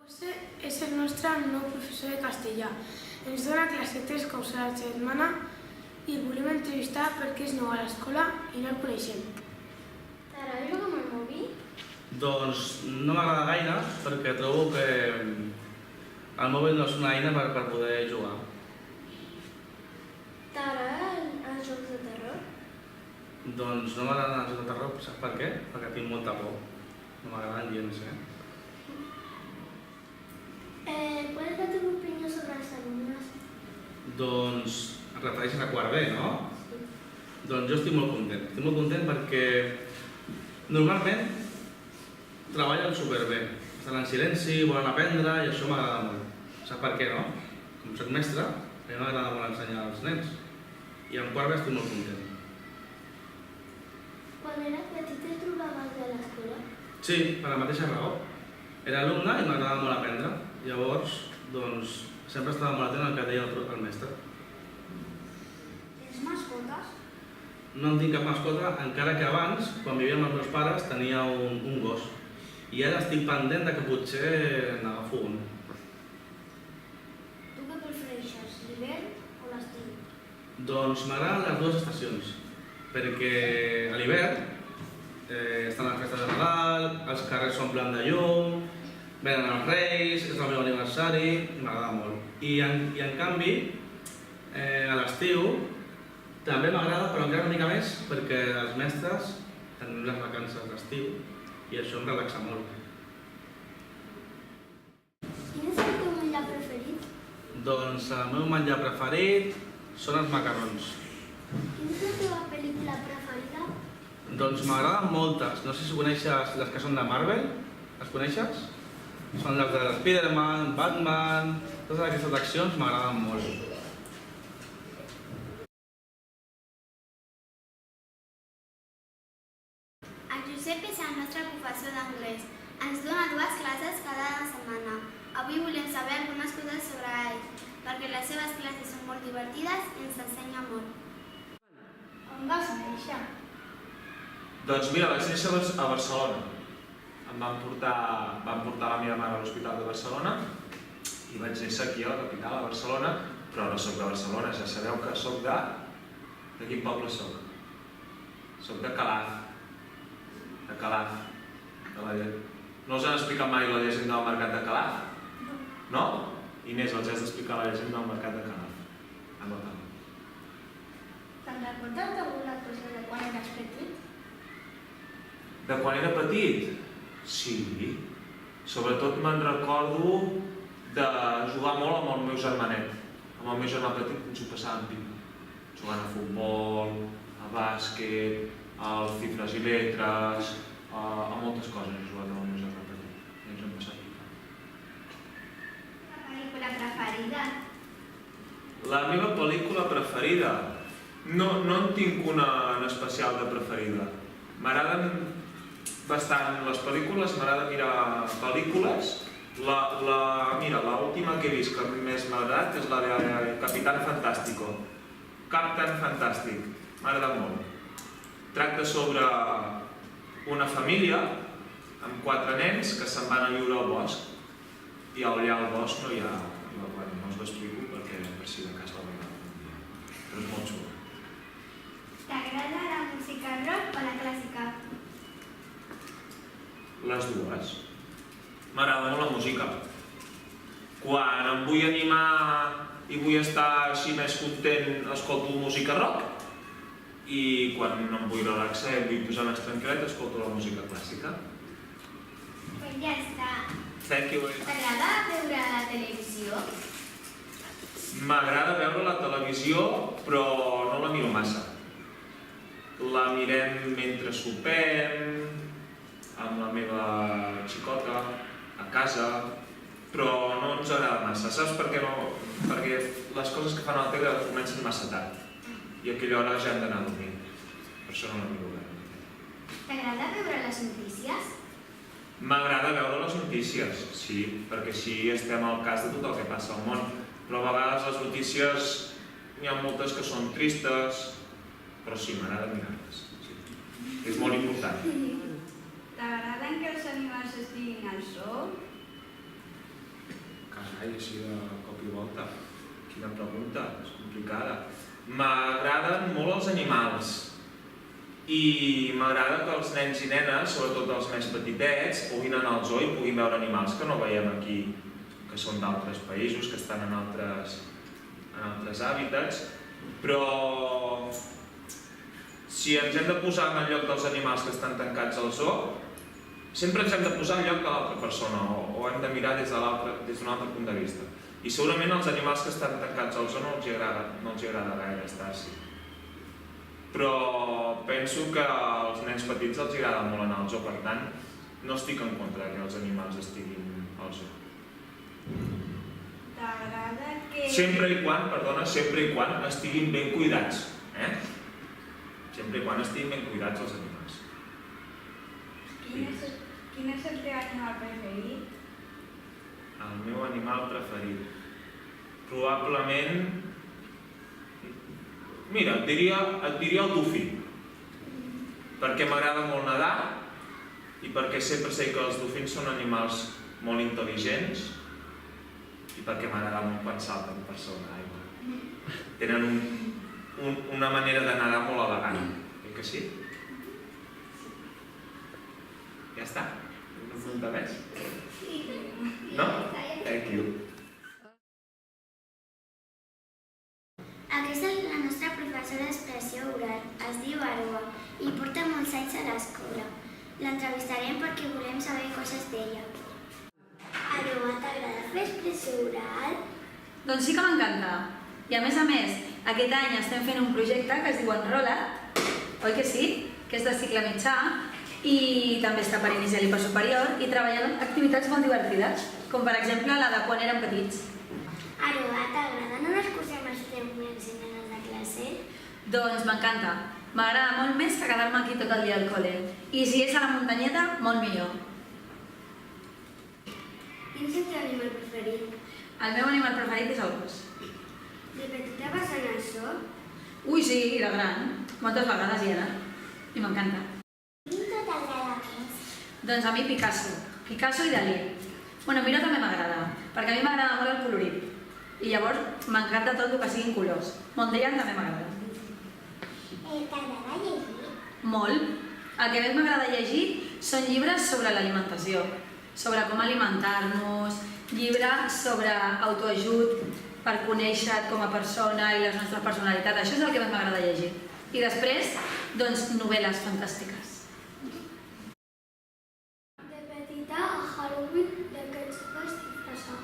José és el nostre nou professor de castellà. Ens dona classe 3 cops a la setmana i el volem entrevistar perquè és nou a l'escola i no el coneixem. T'agrada jugar amb el mòbil? Doncs no m'agrada gaire perquè trobo que el mòbil no és una eina per poder jugar. T'agraden els jocs de terror? Doncs no m'agraden els jocs de terror, saps per què? Perquè tinc molta por. No m'agraden gens, ¿Cuál es la teva opinió sobre els alumnes? Doncs et refereixes a quart B, no? Sí. Doncs jo estic molt content. Estic molt content perquè normalment treballen superbé. Estan en silenci, volen aprendre i això m'agrada molt. Saps per què, no? Com soc mestre, a mi m'agrada molt ensenyar als nens. I en quart B estic molt content. Quan eres petit et trobaves a l'escola? Sí, per la mateixa raó. Era alumne i m'agradava molt aprendre. Llavors, doncs, sempre estava molt atent al que deia el mestre. Tens mascotes? No en tinc cap mascota, encara que abans, quan vivia amb els meus pares, tenia un gos. I ara estic pendent de que potser n'agafo un. Tu què prefereixes, l'hivern o l'estiu? Doncs m'agraden les dues estacions, perquè a l'hivern estan les festes de Nadal, els carrers s'omplen de llum, venen els Reis, és el meu aniversari, i m'agrada molt. I en canvi, a l'estiu també m'agrada, però encara una mica més, perquè els mestres tenim les vacances d'estiu i això em relaxa molt. Quin és el teu menjar preferit? Doncs el meu menjar preferit són els macarrons. Quina és la teva pel·lícula preferida? Doncs m'agraden moltes. No sé si coneixes les que són de Marvel. Les coneixes? Són les de Spider-Man, Batman... Totes aquestes accions m'agraden molt. En Josep és el nostre professor d'anglès. Ens dona 2 classes cada setmana. Avui volem saber algunes coses sobre ell, perquè les seves classes són molt divertides i ens ensenya molt. On vas néixer? Doncs mira, vaig néixer a Barcelona. Em van portar la meva mare a l'Hospital de Barcelona i vaig néixer aquí a la capital, a Barcelona, però no soc de Barcelona, ja sabeu que soc de... De quin poble soc? Soc de Calaf. De Calaf. No us han explicat mai la llegenda del mercat de Calaf? No? Inés, els has d'explicar la llegenda del mercat de Calaf. Anota. Te'n recordes d'alguna cosa de quan eres petit? De quan era petit? Sí. Sobretot me'n recordo de jugar molt amb el meu germanet. Amb el meu germà petit ens ho passàvem pipa. Jugant a futbol, a bàsquet, al xifres i lletres, a moltes coses he jugat amb el meu germà petit. I ens hem passat pipa. La pel·lícula preferida? La meva pel·lícula preferida? No en tinc una en especial de preferida. M'agraden bastant les pel·lícules, m'agrada mirar pel·lícules. Mira, l'última que he vist que més m'ha agradat és la de Capitán Fantástico. Captain Fantàstic, m'ha agradat molt. Tracta sobre una família amb 4 nens que se'n van a viure al bosc. I allà al bosc no hi ha... No us l'explico perquè per si de cas la veurà un dia. Però és molt xulo. T'agrada la música rock o la clàssica? Les dues. M'agrada molt la música. Quan em vull animar i vull estar així més content, escolto música rock. I quan em vull relaxar i vull posar més tranquil·let, escolto la música clàssica. Pues ja està. Thank you. T'agrada veure la televisió? M'agrada veure la televisió, però no la miro massa. La mirem mentre sopem, amb la meva xicota, a casa, però no ens agrada massa. Saps per què no? Perquè les coses que fan a la tele comencen massa tard i a aquella hora ja hem d'anar a dormir. Per això no la miro gaire. T'agrada veure les notícies? M'agrada veure les notícies, sí, perquè així estem al cas de tot el que passa al món. Però a vegades les notícies n'hi ha moltes que són tristes, però sí, m'agrada mirar-les. Sí. És molt important. T'agraden que els animals estiguin al sol? Carai, així de cop i volta. Quina pregunta, és complicada. M'agraden molt els animals i m'agrada que els nens i nenes, sobretot els més petitets, puguin anar al zoo i puguin veure animals que no veiem aquí, que són d'altres països, que estan en altres hàbitats, però si ens hem de posar en el lloc dels animals que estan tancats al zoo, sempre ens hem de posar al lloc de l'altra persona o hem de mirar des d'un altre punt de vista. I segurament als animals que estan tancats al zoo no els agrada gaire estar-s'hi. Però penso que als nens petits els agrada molt anar al zoo, per tant, no estic en contra que els animals estiguin al zoo. T'agrada que... Sempre i quan estiguin ben cuidats. Sempre i quan estiguin ben cuidats els animals. Quin és el teu animal preferit? El meu animal preferit? Probablement... Mira, et diria el dofí. Perquè m'agrada molt nedar i perquè sempre sé que els dofins són animals molt intel·ligents i perquè m'agrada molt quan salten per sobre l'aigua. Tenen una manera de nedar molt elegant, oi que sí? Ja està? Una pregunta més? No? Thank you. Aquesta és la nostra professora d'expressió oral, es diu Aroa i porta molts anys a l'escola. L'entrevistarem perquè volem saber coses d'ella. Aroa, t'agrada fer expressió oral? Doncs sí que m'encanta. I a més, aquest any estem fent un projecte que es diu Enrola't, oi que sí? Que és de cicle mitjà i també està per inicial i per superior i treballant activitats molt divertides, com per exemple la de quan érem petits. Aroa, t'agrada anar a l'excursió amb els teus nens i nenes de classe? Doncs m'encanta. M'agrada molt més que quedar-me aquí tot el dia al col·le. I si és a la muntanyeta, molt millor. Quin és el teu animal preferit? El meu animal preferit és el gos. De petita vas anar al zoo? Ui, sí, de gran. Moltes vegades hi he anat. I m'encanta. Quin t'agrada més? Doncs a mi Picasso i Dalí. Bueno, Miró també m'agrada, perquè a mi m'agrada molt el colorit. I llavors m'encanta tot el que siguin colors. Mondrian també m'agrada. T'agrada llegir? Molt. El que més m'agrada llegir són llibres sobre l'alimentació, sobre com alimentar-nos, llibres sobre autoajut per conèixer com a persona i les nostres personalitats. Això és el que més m'agrada llegir. I després, doncs, novel·les fantàstiques. De petita, a Halloween, de què ets vas disfressar?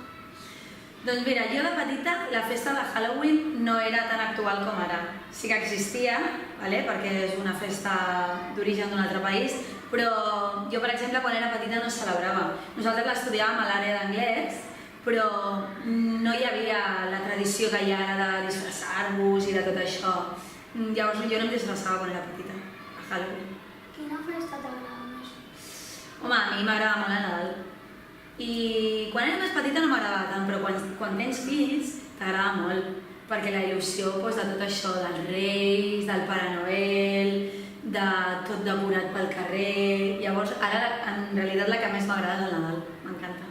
Doncs mira, jo de petita la festa de Halloween no era tan actual com ara. Sí que existia, perquè és una festa d'origen d'un altre país, però jo, per exemple, quan era petita no es celebrava. Nosaltres l'estudiàvem a l'àrea d'anglès, però no hi havia la tradició que hi ha ara de disfressar-vos i de tot això. Llavors jo no em disfressava quan era petita, a Halloween. Quina festa t'agrada més? Home, a mi m'agrada molt el Nadal. I quan eres més petita no m'agradava tant, però quan tens fills t'agrada molt, perquè la il·lusió de tot això, dels Reis, del Pare Noel, de tot decorat pel carrer... Llavors, ara en realitat la que més m'agrada és el Nadal, m'encanta.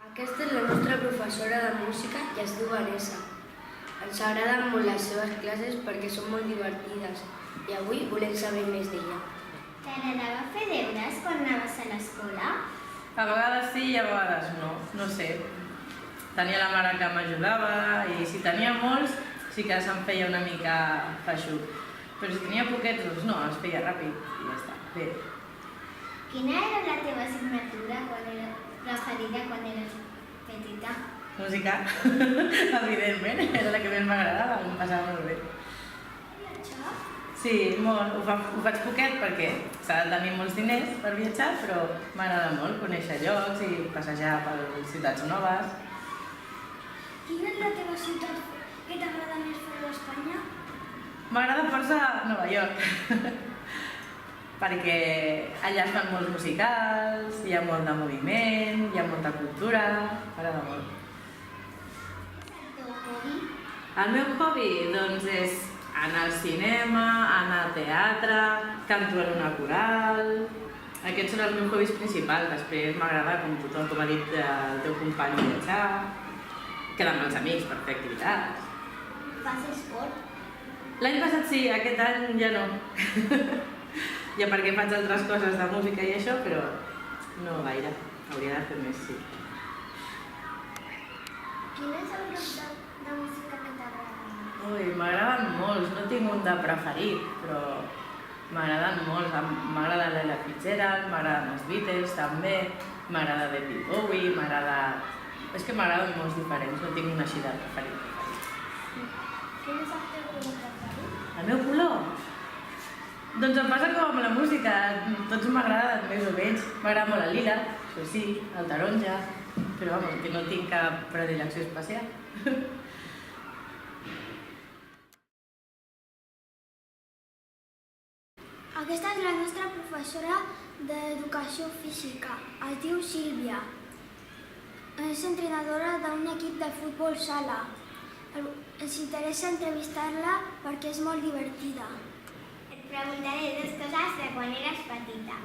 Aquesta és la nostra professora de música i es diu Vanessa. Ens agraden molt les seves classes perquè són molt divertides i avui volem saber més d'ella. T'agradava fer deures quan anaves a l'escola? A vegades sí i a vegades no, no sé. Tenia la mare que m'ajudava i si tenia molts sí que se'm feia una mica feixuc. Però si tenia poquets, doncs no, es feia ràpid i ja està. Bé. Quina era la teva assignatura preferida quan eres petita? Música, evidentment, era la que més m'agradava, em passava molt bé. Això? Sí, molt. Ho faig poquet perquè s'ha de tenir molts diners per viatjar, però m'agrada molt conèixer llocs i passejar per ciutats noves. Quina és la teva ciutat que t'agrada més fora d'Espanya? M'agrada força Nova York, perquè allà es fan molts musicals, hi ha molt de moviment, hi ha molta cultura, m'agrada molt. El meu hobby, doncs, és anar al cinema, anar al teatre, canto en una coral Aquests són els meus hobbies principals. Després m'agrada, com ha dit el teu company, viatjar, quedar amb els amics per fer activitats. Fas esport? L'any passat sí, aquest any ja no. Ja perquè faig altres coses de música i això, però no gaire. Hauria de fer més, sí. Quin és el grup de música que t'agrada? Ui, m'agraden molts, no tinc un de preferit, però m'agraden molts. M'agrada l'Ella Fitzgerald, m'agraden els Beatles també, m'agrada David Bowie, És que m'agraden molts diferents, no tinc un així de preferit. Quin és el teu color preferit? El meu color? Doncs em passa com amb la música, tots m'agraden més o menys. M'agrada molt el lila, això sí, el taronja, però vamos, que no tinc cap predilecció especial. Aquesta és la nostra professora d'Educació Física. Es diu Sílvia. És entrenadora d'un equip de futbol sala. Ens interessa entrevistar-la perquè és molt divertida. Et preguntaré dues coses de quan eres petita.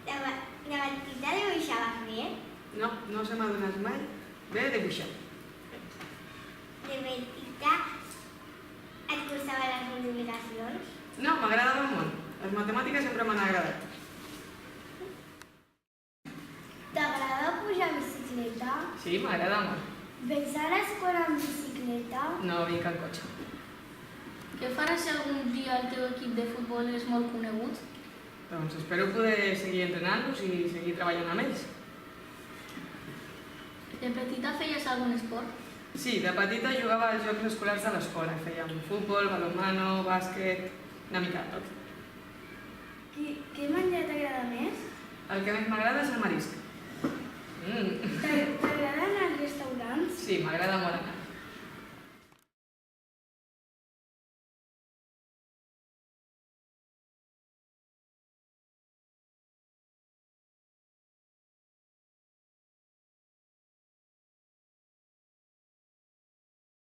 De petita dibuixaves bé? No, no se m'ha donat mai bé dibuixar. De petita et costaven les multiplicacions? No, m'agradaven molt. Les matemàtiques sempre m'han agradat. T'agrada pujar a bicicleta? Sí, m'agrada molt. Vens a l'escola amb bicicleta? No vinc al cotxe. Què faràs si algun dia el teu equip de futbol és molt conegut? Doncs espero poder seguir entrenant-los i seguir treballant amb ells. De petita feies algun esport? Sí, de petita jugava als jocs escolars de l'escola. Fèiem futbol, balonmano, bàsquet, una mica de tot. Què menjar t'agrada més? El que més m'agrada és el marisc. T'agraden els restaurants? Sí, m'agrada molt anar.